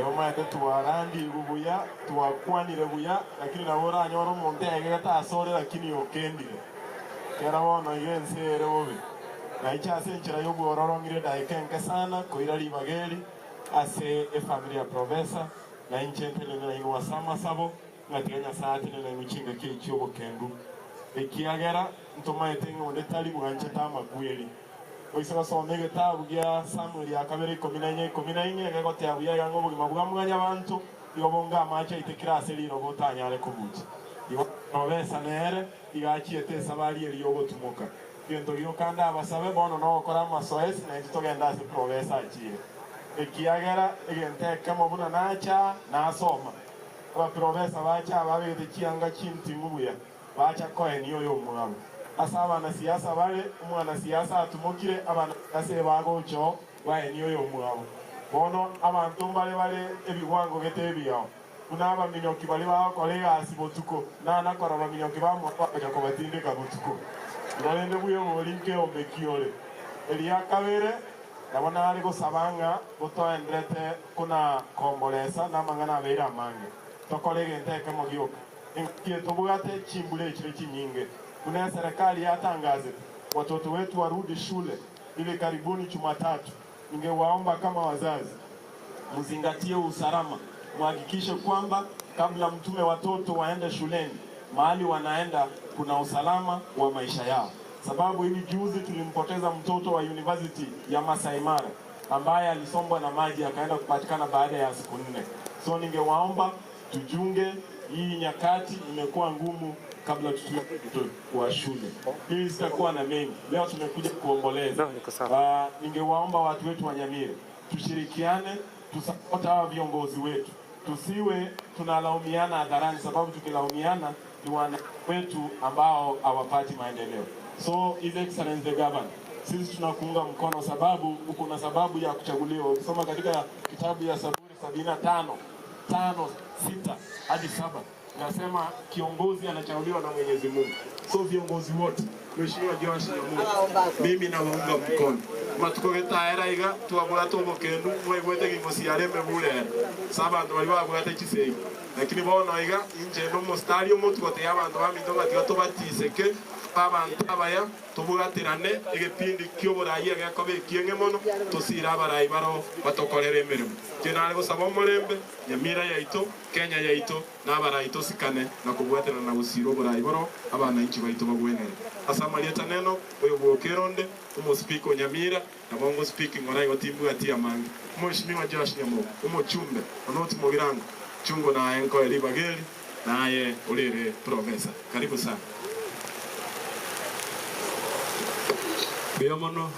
omanyete twarandi bubuya twakwanire buya lakini nabora anyora omonto egeta asore lakini okendire kera bono igensere bobe naicha ase enchera y'obwororongire daika enke sana koira ribageri ase efamilia Provesa na inchentelene na inwa sama sabo ngatiganya saati na nguchinga kechi obokendu ekiagera ntomaete ngonde tali bwanche tamakweri oisaba some gitabu gya Samuel ya kabere 14 egegotea buya yango bugima bwa mwanya abantu yobonga amacha itekira ase liro botanyare kubuti ibo Provesa nere igachiete sabali eri yobotumuka gento gyo kanda abasabe bono no okora masoesi na itogenda ase Provesa achire ekiagera egenteka mobuna nacha nasoma aba Provesa bacha babete kianga chintimu buya bacha koeni oyo mwabo asaba na siasa bale umwana siasa atumukire abana ase bagocho baeni oyo mwabo bono abantu bale ebiwango getebiyao kuna abaminyoki bali bakolega asibotuko na kora abaminyoki bamwapaja ko batindika butuko ngolende buyo molinke omekiole elia kabere nabona ari gusabanga gotoendrete kuna kombolesa namangana abera mange tokolege nteke mogyoka inkie tubugate chimbule chile chinyinge kuna serikali yatangaze watoto wetu warudi shule ili karibuni Jumatatu. Ningewaomba kama wazazi mzingatie usalama, muhakikishe kwamba kabla mtume watoto waende shuleni mahali wanaenda kuna usalama wa maisha yao, sababu hivi juzi tulimpoteza mtoto wa University ya Masai Mara ambaye alisombwa na maji akaenda kupatikana baada ya siku 4. So ningewaomba tujunge, hii nyakati imekuwa ngumu kabla tutoke kwa shule. Hii sitakuwa na mengi. Leo tumekuja kuomboleza. Ningewaomba watu wetu wa Nyamira tushirikiane, tusapoti hawa viongozi wetu. Tusiwe tunalaumiana hadharani, sababu tukilaumiana ni wana wetu ambao hawapati maendeleo. So His Excellency the Governor, sisi tunakuunga mkono sababu kuna sababu ya kuchaguliwa. Ukisoma katika kitabu ya Zaburi 75:5-6 hadi 7 nasema kiongozi anachaguliwa na Mwenyezi Mungu. So viongozi wote, Mheshimiwa Josh na Mungu, mimi nawaunga mkono. Matukogeta era iga tuabura tobo kendu mwegwete gimosiare mebure. Sabantu bali bagwate kisei. Lakini bono iga inje no mostari omutugote abantu bamindo batigato batiseke abantu abaya tubugatirane egepindi kyoburayi agakobe kienge mono tosira abarayi baro batokorera emirimo kinale gusaba omurembe Nyamira yaito Kenya yaito n'abarayi tosikane na kubwatira na gusiro oburayi baro abana inchi baito bagwenere asamalieta neno oyo bwokeronde umuspeaker Nyamira na bongo speaking orai otimbu ati amangi Mheshimiwa Josh Nyamogo umuchumbe onoti mogirango chungo na enko elibageli naye ulire Provesa. Karibu sana. Biyomono